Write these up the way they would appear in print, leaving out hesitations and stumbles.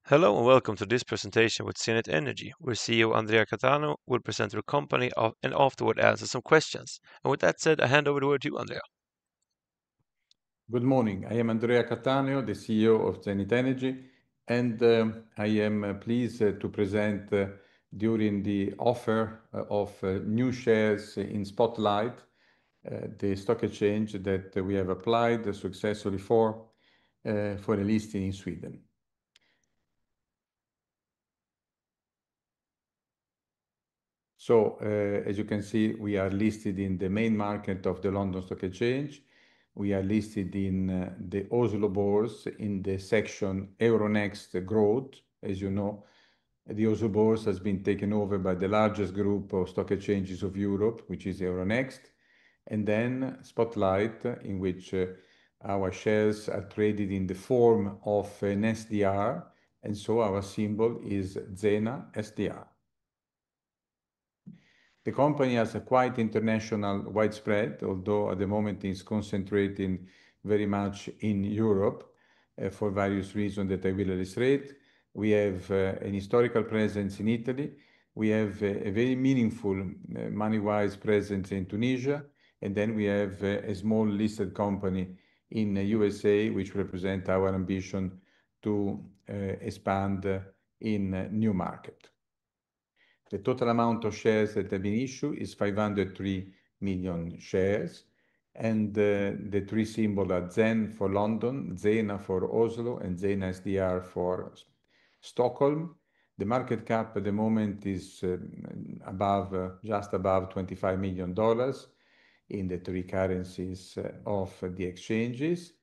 Hello and welcome to this presentation with Zenith Energy, where CEO Andrea Cattaneo will present your company and afterward answer some questions. And with that said, I hand over the word to you, Andrea. Good morning. I am Andrea Cattaneo, the CEO of Zenith Energy, and I am pleased to present during the offer of new shares in Spotlight, the stock exchange that we have applied successfully for a listing in Sweden. So, as you can see, we are listed in the main market of the London Stock Exchange. We are listed in the Oslo Bourse in the section Euronext Growth. As you know, the Oslo Bourse has been taken over by the largest group of stock exchanges of Europe, which is Euronext, and then Spotlight, in which our shares are traded in the form of an SDR, and so our symbol is ZENA SDR. The company has a quite international widespread, although at the moment it's concentrating very much in Europe for various reasons that I will illustrate. We have an historical presence in Italy. We have a very meaningful money-wise presence in Tunisia, and then we have a small listed company in the USA, which represents our ambition to expand in new market. The total amount of shares that have been issued is 503 million shares, and the three symbols are ZEN for London, ZENA for Oslo, and ZENA SDR for Stockholm. The market cap at the moment is just above $25 million in the three currencies of the exchanges.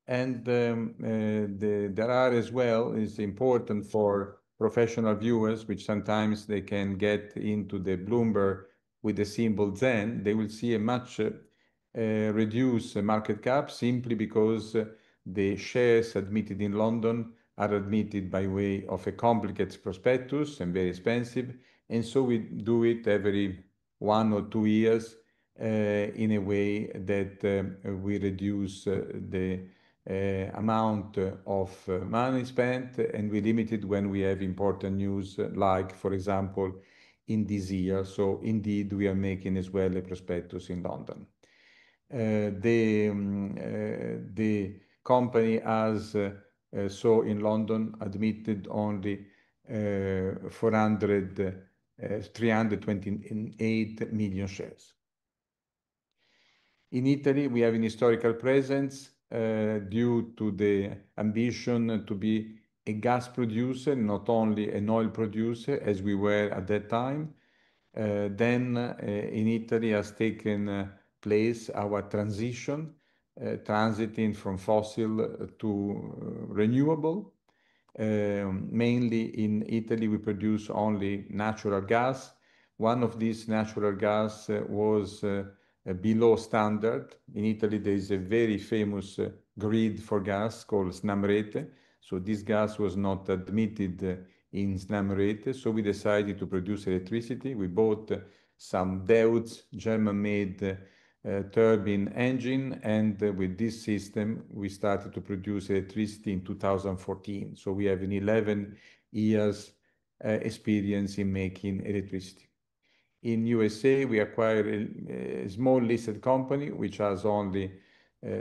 And there are as well, it's important for professional viewers, which sometimes they can get into the Bloomberg with the symbol ZEN, they will see a much reduced market cap simply because the shares admitted in London are admitted by way of a complicated prospectus and very expensive. And so we do it every 1 or 2 years in a way that we reduce the amount of money spent, and we limit it when we have important news, like, for example, in this year. So indeed, we are making as well a prospectus in London. The company has, in London, admitted only 328 million shares. In Italy, we have an historical presence due to the ambition to be a gas producer, not only an oil producer, as we were at that time. Then in Italy has taken place our transition, transiting from fossil to renewable. Mainly in Italy, we produce only natural gas. One of these natural gas was below standard. In Italy, there is a very famous grid for gas called Snamrete. So this gas was not admitted in Snamrete. So we decided to produce electricity. We bought some Deutz German-made turbine engine, and with this system, we started to produce electricity in 2014. So we have an 11 years experience in making electricity. In USA, we acquired a small listed company, which has only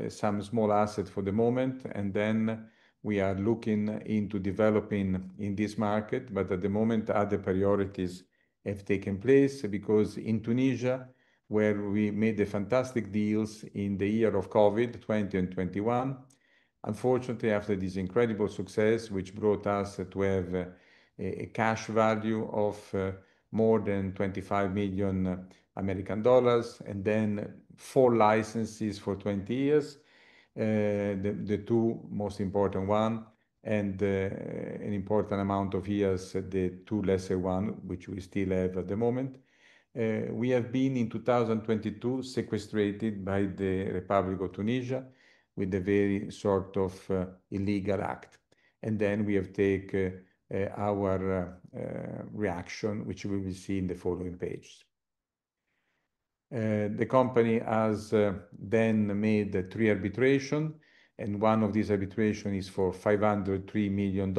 some small assets for the moment. And then we are looking into developing in this market. But at the moment, other priorities have taken place, because in Tunisia, where we made the fantastic deals in the year of COVID, 20 and 21, unfortunately, after this incredible success, which brought us to have a cash value of more than 25 million American dollars, and then 4 licenses for 20 years, the two most important one, and an important amount of years, the 2 lesser one, which we still have at the moment. We have been in 2022 sequestrated by the Republic of Tunisia with a very sort of illegal act. And then we have taken our reaction, which we will see in the following pages. The company has then made 3 arbitrations, and one of these arbitrations is for $503 million.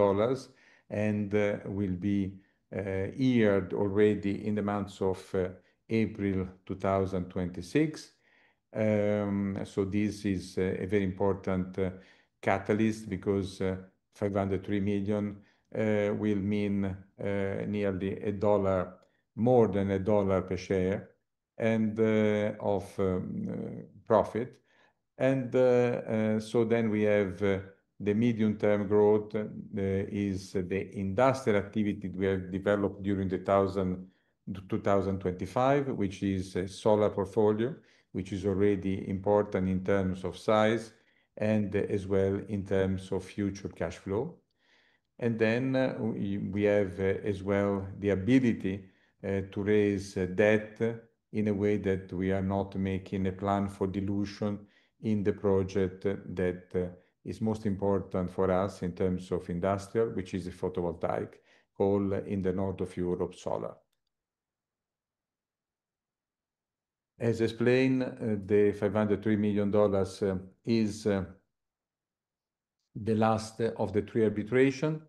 and will be aired already in the months of April 2026. So this is a very important catalyst because 503 million will mean nearly $1, more than $1 per share, and of profit. And so then we have the medium-term growth is the industrial activity we have developed during 2025, which is a solar portfolio, which is already important in terms of size and as well in terms of future cash flow. And then we have as well the ability to raise debt in a way that we are not making a plan for dilution in the project that is most important for us in terms of industrial, which is a photovoltaic, all in the north of Europe solar. As explained, the $503 million is the last of the 3 arbitration.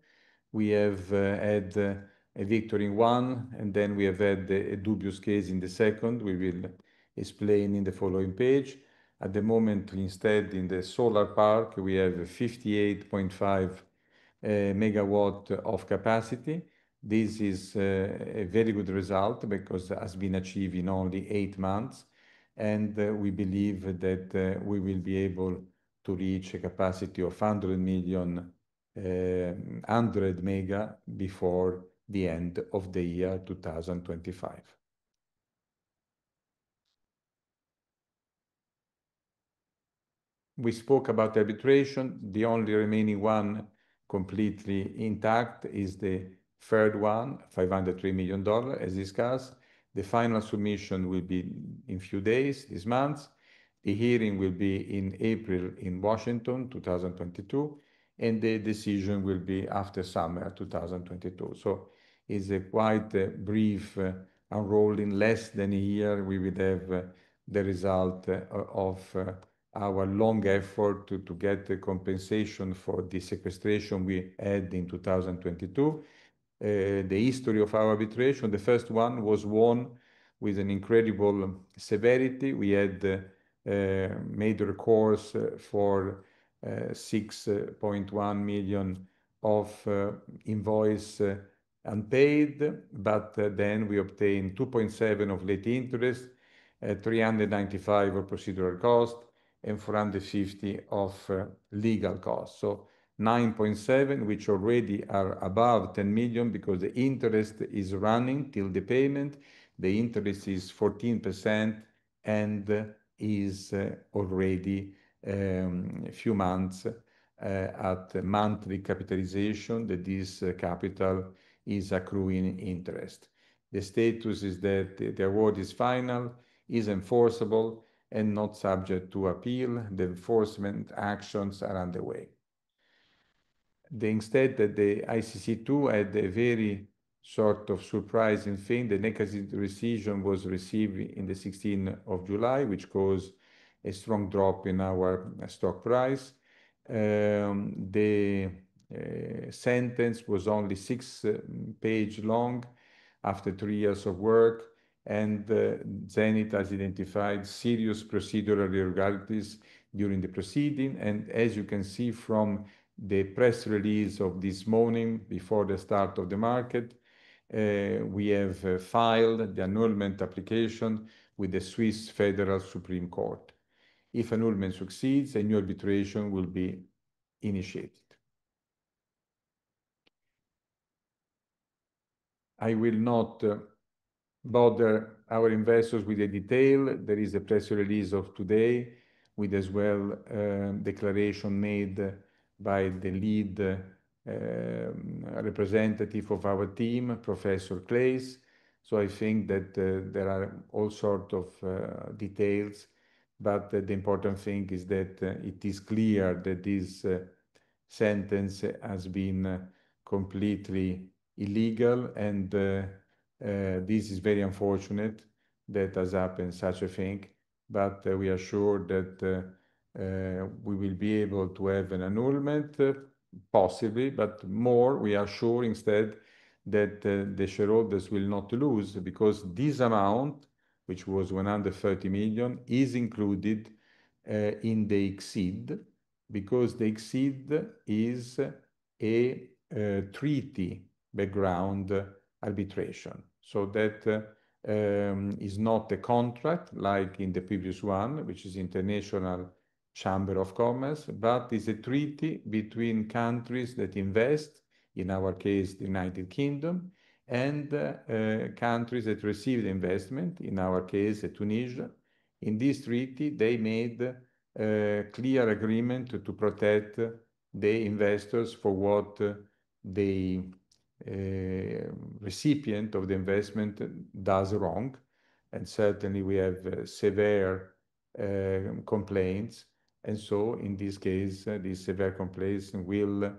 We have had a victory in one, and then we have had a dubious case in the second. We will explain in the following page. At the moment, instead, in the solar park, we have 58.5 megawatt of capacity. This is a very good result because it has been achieved in only 8 months, and we believe that we will be able to reach a capacity of 100 mega before the end of the year 2025. We spoke about arbitration. The only remaining one completely intact is the third one, $503 million, as discussed. The final submission will be in few days, this month. The hearing will be in April in Washington, 2022, and the decision will be after summer 2022. So it's a quite brief unrolling. Less than a year, we will have the result of our long effort to get the compensation for the sequestration we had in 2022. The history of our arbitration, the first one was won with an incredible severity. We had made recourse for 6.1 million of invoice unpaid, but then we obtained 2.7 of late interest, 395 of procedural cost, and 450 of legal costs. So 9.7, which already are above 10 million because the interest is running till the payment. The interest is 14% and is already a few months at monthly capitalization that this capital is accruing interest. The status is that the award is final, is enforceable, and not subject to appeal. The enforcement actions are underway. Instead, the ICC2 had a very sort of surprising thing. The negative decision was received in the 16th of July, which caused a strong drop in our stock price. The sentence was only 6 pages long after 3 years of work, and Zenith has identified serious procedural irregularities during the proceeding. And as you can see from the press release of this morning before the start of the market, we have filed the annulment application with the Swiss Federal Supreme Court. If annulment succeeds, a new arbitration will be initiated. I will not bother our investors with the detail. There is a press release of today with as well declaration made by the lead representative of our team, Professor Claes. So I think that there are all sorts of details, but the important thing is that it is clear that this sentence has been completely illegal, and this is very unfortunate that has happened such a thing, but we are sure that we will be able to have an annulment possibly, but more, we are sure instead that the shareholders will not lose, because this amount, which was 130 million, is included in the exceed, because the exceed is a treaty background arbitration. So that is not a contract like in the previous one, which is International Chamber of Commerce, but is a treaty between countries that invest, in our case, the United Kingdom, and countries that receive the investment, in our case, Tunisia. In this treaty, they made a clear agreement to protect the investors for what the recipient of the investment does wrong. And certainly we have severe complaints. And so in this case, these severe complaints will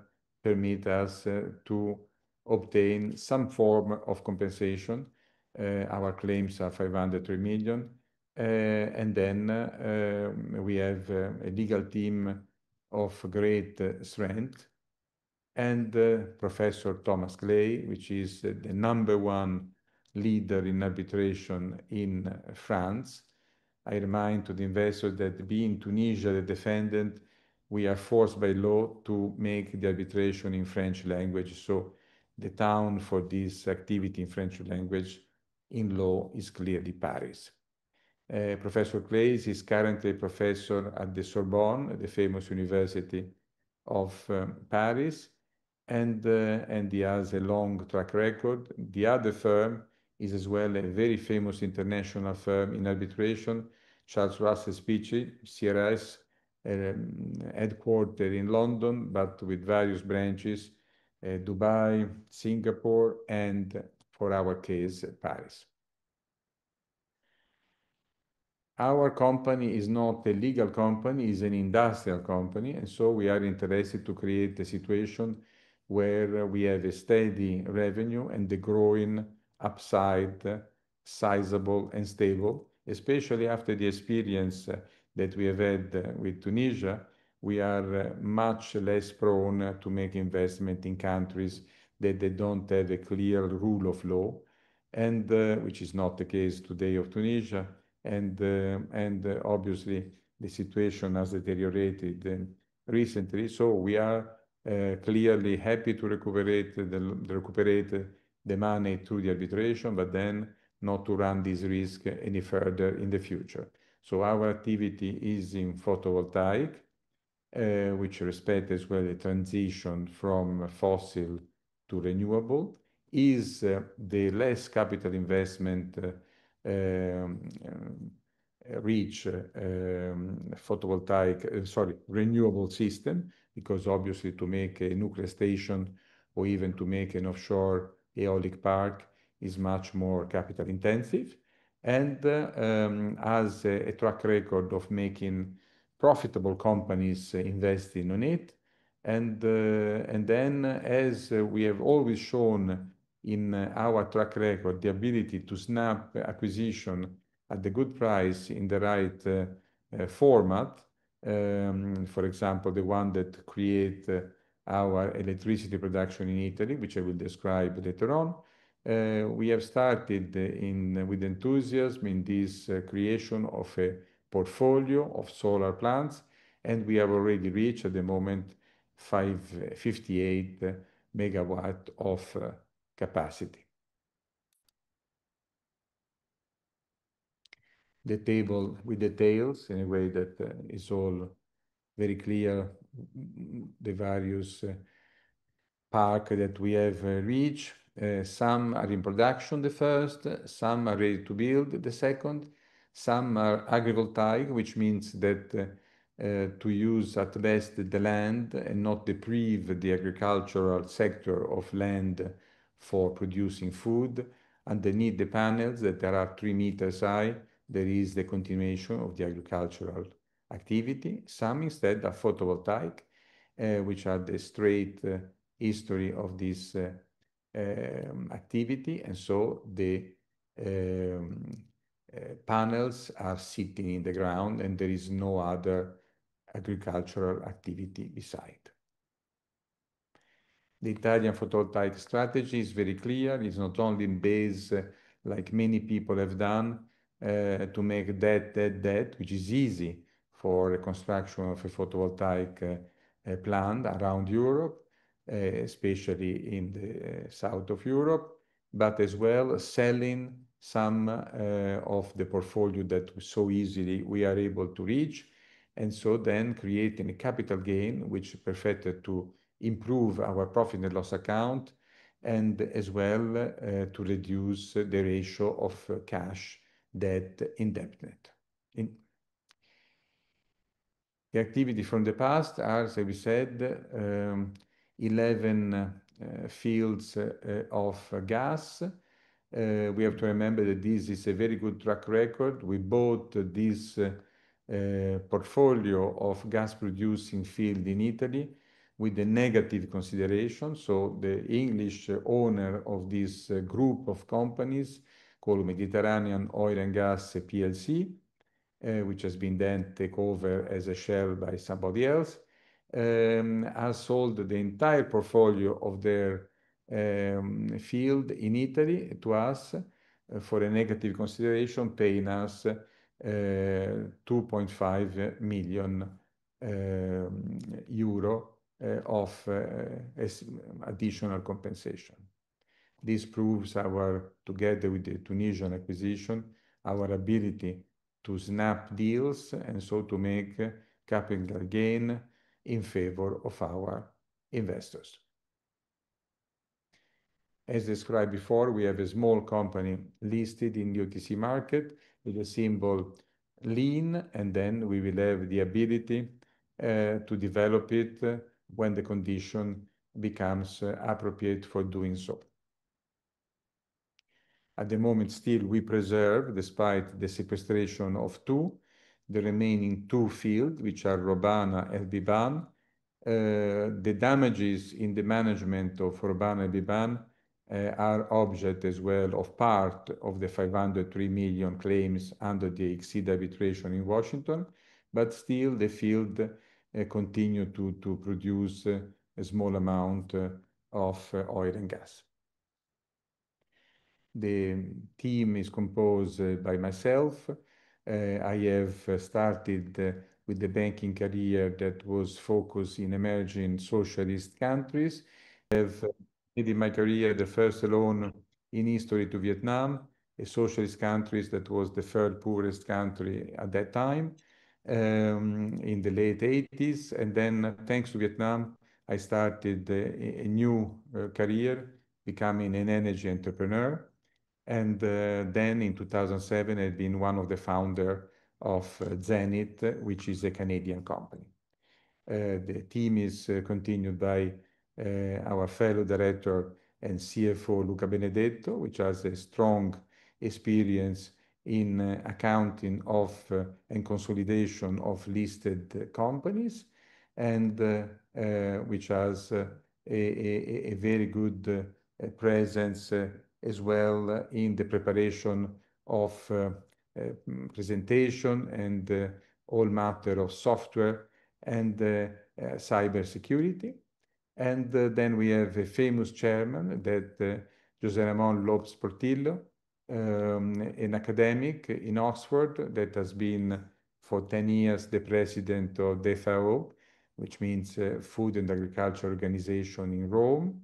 permit us to obtain some form of compensation. Our claims are 503 million. And then we have a legal team of great strength, and Professor Thomas Clay, which is the #1 leader in arbitration in France. I remind to the investors that being Tunisia the defendant, we are forced by law to make the arbitration in French language. So the town for this activity in French language in law is clearly Paris. Professor Claes is currently a professor at the Sorbonne, the famous university of Paris, and he has a long track record. The other firm is as well a very famous international firm in arbitration, Charles Russell Spitzy, CRS, headquartered in London, but with various branches, Dubai, Singapore, and for our case, Paris. Our company is not a legal company, it's an industrial company, and so we are interested to create a situation where we have a steady revenue and the growing upside, sizable and stable, especially after the experience that we have had with Tunisia. We are much less prone to make investment in countries that they don't have a clear rule of law, and which is not the case today of Tunisia. And obviously the situation has deteriorated recently. So we are clearly happy to recuperate the money through the arbitration, but then not to run this risk any further in the future. So our activity is in photovoltaic, which respects as well the transition from fossil to renewable, is the less capital investment rich renewable system, because obviously to make a nuclear station or even to make an offshore aeolic park is much more capital intensive, and has a track record of making profitable companies investing on it. And then, as we have always shown in our track record, the ability to snap acquisition at the good price in the right format. For example, the one that create our electricity production in Italy, which I will describe later on. We have started with enthusiasm in this creation of a portfolio of solar plants, and we have already reached at the moment 58 megawatt of capacity. The table with details in a way that is all very clear, the various park that we have reached. Some are in production, the first, some are ready to build, the second, some are agrivoltaic, which means that to use at best the land and not deprive the agricultural sector of land for producing food. Underneath the panels that there are 3 meters high, there is the continuation of the agricultural activity. Some instead are photovoltaic, which are the straight history of this activity, and so the panels are sitting in the ground and there is no other agricultural activity beside. The Italian photovoltaic strategy is very clear. It's not only based, like many people have done, to make that, which is easy for the construction of a photovoltaic plant around Europe, especially in the south of Europe, but as well selling some of the portfolio that so easily we are able to reach, and so then creating a capital gain, which perfected to improve our profit and loss account, and as well to reduce the ratio of cash debt indebtedness. The activity from the past are, as we said, 11 fields of gas. We have to remember that this is a very good track record. We bought this portfolio of gas producing field in Italy with a negative consideration. So the English owner of this group of companies called Mediterranean Oil and Gas PLC, which has been then taken over as a share by somebody else, has sold the entire portfolio of their field in Italy to us for a negative consideration, paying us 2.5 million euro of additional compensation. This proves together with the Tunisian acquisition, our ability to snap deals and so to make capital gain in favor of our investors. As described before, we have a small company listed in the OTC market with a symbol LEAN, and then we will have the ability to develop it when the condition becomes appropriate for doing so. At the moment, still, we preserve, despite the sequestration of the remaining two fields, which are Robana and Biban. The damages in the management of Robana and Biban are object as well of part of the 503 million claims under the exceed arbitration in Washington, but still the field continue to produce a small amount of oil and gas. The team is composed by myself. I have started with the banking career that was focused in emerging socialist countries. I have made in my career the first loan in history to Vietnam, a socialist country that was the third poorest country at that time in the late 80s. And then thanks to Vietnam, I started a new career, becoming an energy entrepreneur. And then in 2007, I've been one of the founders of Zenith, which is a Canadian company. The team is continued by our fellow director and CFO, Luca Benedetto, which has a strong experience in accounting of and consolidation of listed companies, and which has a very good presence as well in the preparation of presentation and all matter of software and cyber security. And then we have a famous chairman, that José Ramón Lopes Portillo, an academic in Oxford that has been for 10 years the president of the FAO, which means Food and Agriculture Organization in Rome.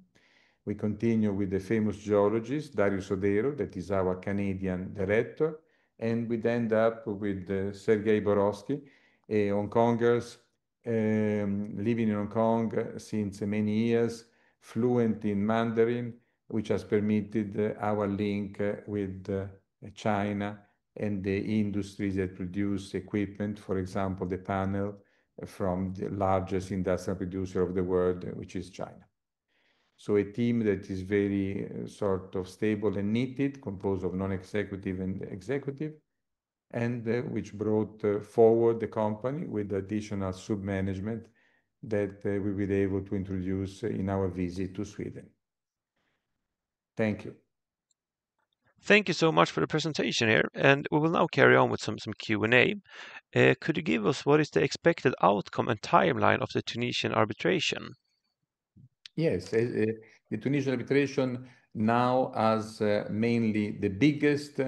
We continue with the famous geologist, Dario Sodero, that is our Canadian director. And we end up with Sergei Borowski, a Hong Konger, living in Hong Kong since many years, fluent in Mandarin, which has permitted our link with China and the industries that produce equipment, for example, the panel from the largest industrial producer of the world, which is China. So a team that is very sort of stable and knitted, composed of non-executive and executive, and which brought forward the company with additional sub-management that we will be able to introduce in our visit to Sweden. Thank you. Thank you so much for the presentation here, and we will now carry on with some Q&A. Could you give us what is the expected outcome and timeline of the Tunisian arbitration? Yes, the Tunisian arbitration now has mainly the biggest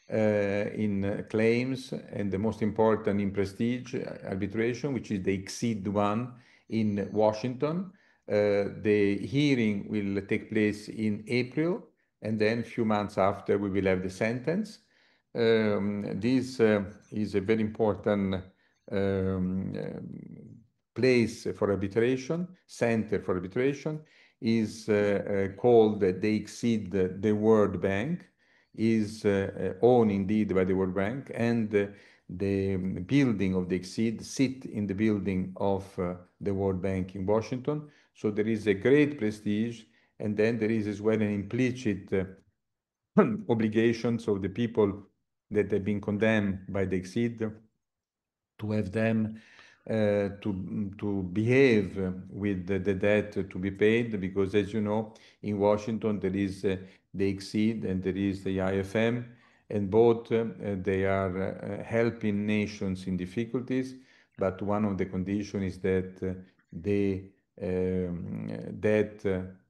in claims and the most important in prestige arbitration, which is the Exceed one in Washington. The hearing will take place in April, and then a few months after we will have the sentence. This is a very important um, place for arbitration, center for arbitration, is called They Exceed the World Bank, is owned indeed by the World Bank, and the building of the Exceed sit in the building of the World Bank in Washington. So there is a great prestige, and then there is as well an implicit obligations of the people that have been condemned by the Exceed to have them to behave with the debt to be paid, because as you know, in Washington there is the Exceed and there is the IFM, and both they are helping nations in difficulties, but one of the conditions is that the debt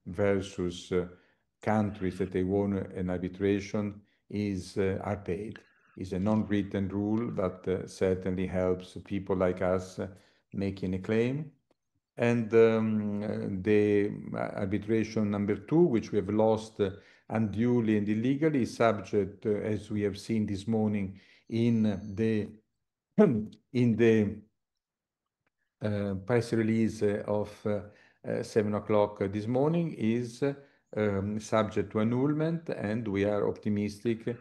versus countries that they won an arbitration are paid. Is a non-written rule, but certainly helps people like us making a claim. And the arbitration number 2, which we have lost unduly and illegally, is subject, as we have seen this morning in the in the press release of 7 o'clock this morning, is subject to annulment, and we are optimistic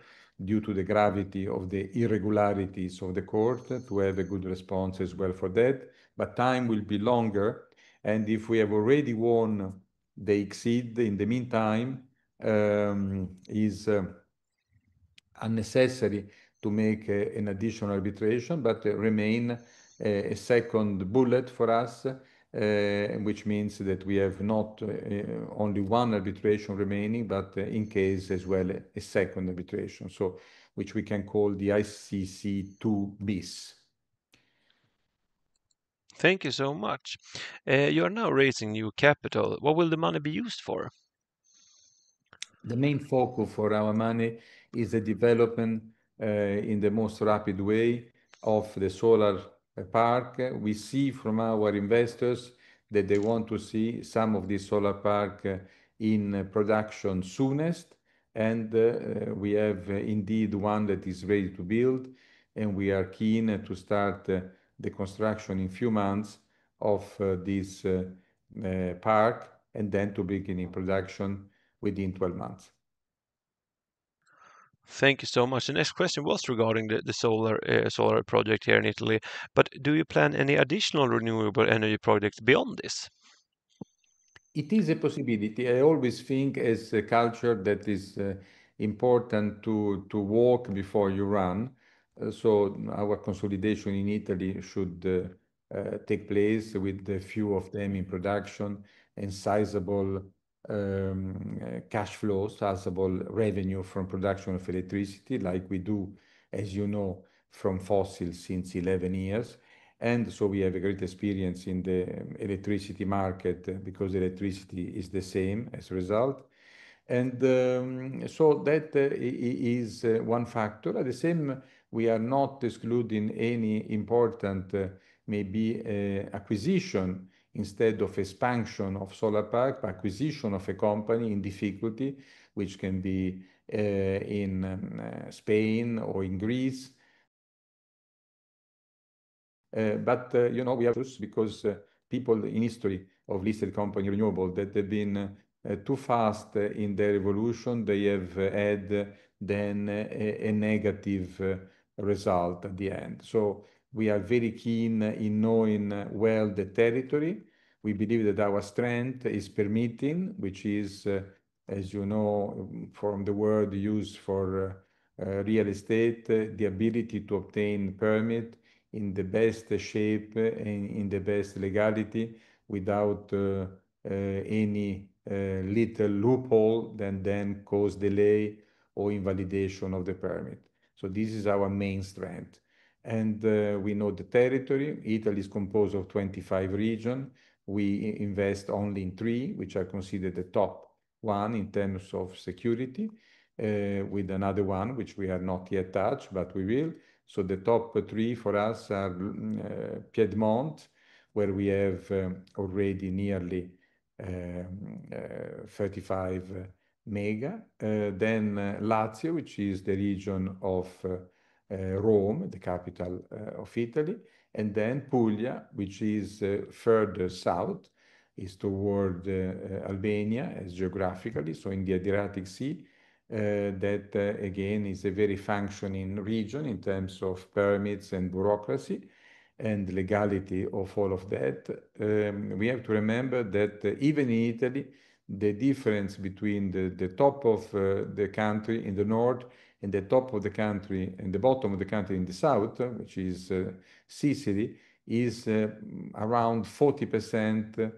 due to the gravity of the irregularities of the court to have a good response as well for that. But time will be longer, and if we have already won the Exceed in the meantime, is unnecessary to make an additional arbitration, but remain a second bullet for us, which means that we have not only one arbitration remaining, but in case as well a second arbitration, so which we can call the ICC 2 bis. Thank you so much. You are now raising new capital. What will the money be used for? The main focus for our money is the development in the most rapid way of the solar park. We see from our investors that they want to see some of this solar park in production soonest, and we have indeed one that is ready to build, and we are keen to start the construction in few months of this park, and then to begin in production within 12 months. Thank you so much. The next question was regarding the solar project here in Italy, but do you plan any additional renewable energy projects beyond this? It is a possibility. I always think as a culture that is important to walk before you run. So our consolidation in Italy should take place with a few of them in production and sizable cash flow, sizable revenue from production of electricity, like we do, as you know, from fossil since 11 years. And so we have a great experience in the electricity market because electricity is the same as a result. And so that is one factor. At the same, we are not excluding any important, maybe acquisition instead of expansion of solar park, acquisition of a company in difficulty, which can be in Spain or in Greece. But we have to, because people in history of listed company renewable that have been too fast in their evolution, they have had then a negative result at the end. So we are very keen in knowing well the territory. We believe that our strength is permitting, which is, as you know, from the word used for real estate, the ability to obtain permit in the best shape and in the best legality without any little loophole that then cause delay or invalidation of the permit. So this is our main strength. And we know the territory. Italy is composed of 25 regions. we invest only in three, which are considered the top one in terms of security, with another one, which we are not yet touched, but we will. So the top three for us are Piedmont, where we have already nearly 35 mega. Then Lazio, which is the region of Rome, the capital of Italy. And then Puglia, which is further south, is toward Albania as geographically, so in the Adriatic Sea. That again is a very functioning region in terms of permits and bureaucracy and legality of all of that. We have to remember that even in Italy, the difference between the top of the country in the north and the top of the country and the bottom of the country in the south, which is Sicily, is around 40%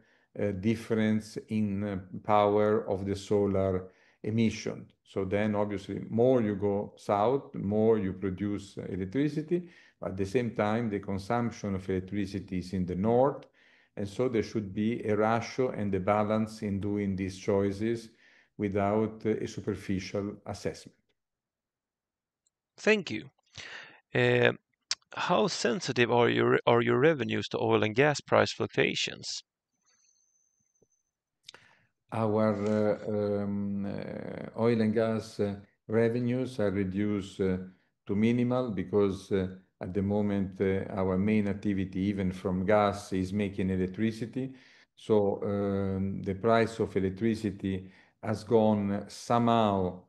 difference in power of the solar emission. So then obviously more you go south, more you produce electricity. At the same time, the consumption of electricity is in the north, and so there should be a ratio and a balance in doing these choices without a superficial assessment. Thank you. How sensitive are your revenues to oil and gas price fluctuations? Our oil and gas revenues are reduced to minimal because at the moment our main activity, even from gas, is making electricity. So the price of electricity has gone somehow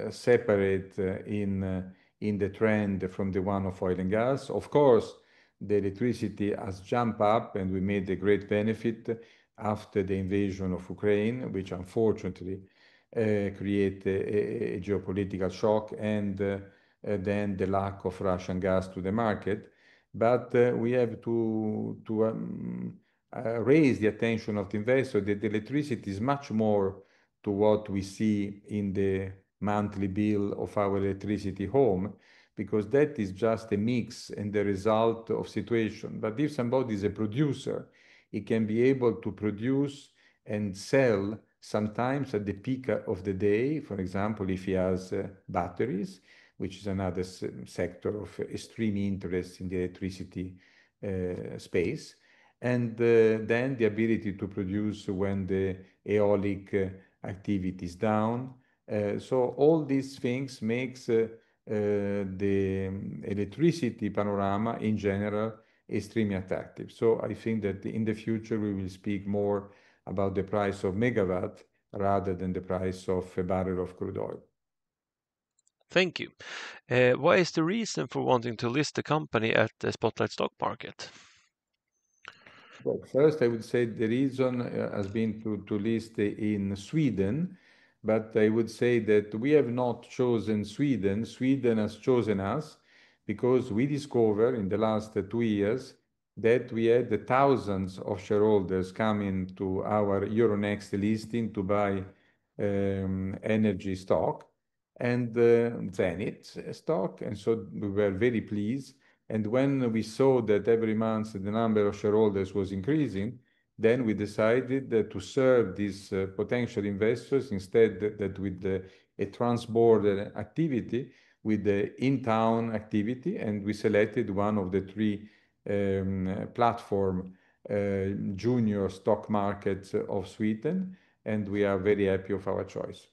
separate in the trend from the one of oil and gas. Of course, the electricity has jumped up and we made a great benefit after the invasion of Ukraine, which unfortunately created a geopolitical shock and then the lack of Russian gas to the market. But we have to raise the attention of the investor that the electricity is much more to what we see in the monthly bill of our electricity home, because that is just a mix and the result of situation. But if somebody is a producer, he can be able to produce and sell sometimes at the peak of the day. For example, if he has batteries, which is another sector of extreme interest in the electricity space. And then the ability to produce when the aeolic activity is down. So all these things makes the electricity panorama in general extremely attractive. So I think that in the future we will speak more about the price of megawatt rather than the price of a barrel of crude oil. Thank you. What is the reason for wanting to list the company at the Spotlight stock market? Well, first, I would say the reason has been to list in Sweden, but I would say that we have not chosen Sweden. Sweden has chosen us because we discovered in the last 2 years that we had the thousands of shareholders coming to our Euronext listing to buy energy stock and Zenith stock. And so we were very pleased. And when we saw that every month the number of shareholders was increasing, then we decided to serve these potential investors instead that with a trans-border activity, with the in-town activity, and we selected one of the three platform junior stock markets of Sweden, and we are very happy of our choice.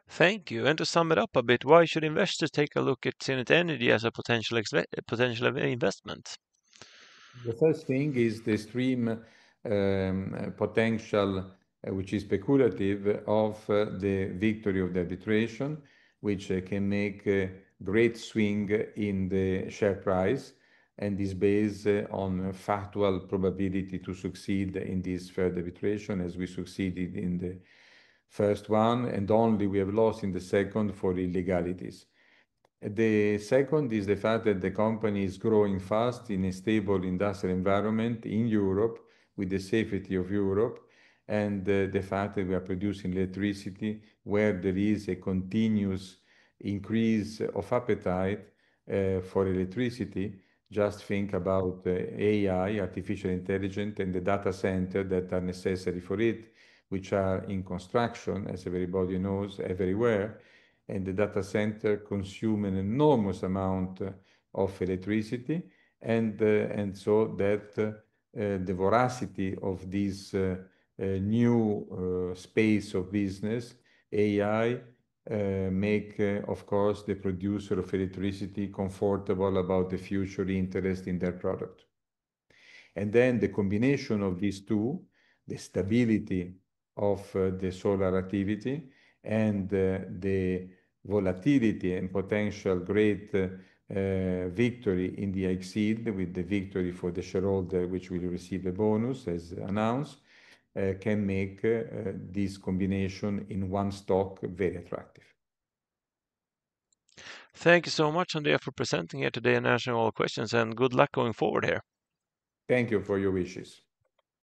Thank you. And to sum it up a bit, why should investors take a look at Zenith Energy as a potential investment? The first thing is the extreme potential, which is speculative, of the victory of the arbitration, which can make a great swing in the share price and is based on factual probability to succeed in this third arbitration as we succeeded in the first one, and only we have lost in the second for illegalities. The second is the fact that the company is growing fast in a stable industrial environment in Europe with the safety of Europe, and the fact that we are producing electricity where there is a continuous increase of appetite for electricity Just think about AI, artificial intelligence, and the data center that are necessary for it, which are in construction, as everybody knows, everywhere. And the data center consume an enormous amount of electricity, and so that the voracity of this new space of business, AI, make, of course, the producer of electricity comfortable about the future interest in their product. And then the combination of these two, the stability of the solar activity and the volatility and potential great victory in the exceed, with the victory for the shareholder, which will receive a bonus as announced, can make this combination in one stock very attractive. Thank you so much, Andrea, for presenting here today and answering all questions, and good luck going forward here. Thank you for your wishes.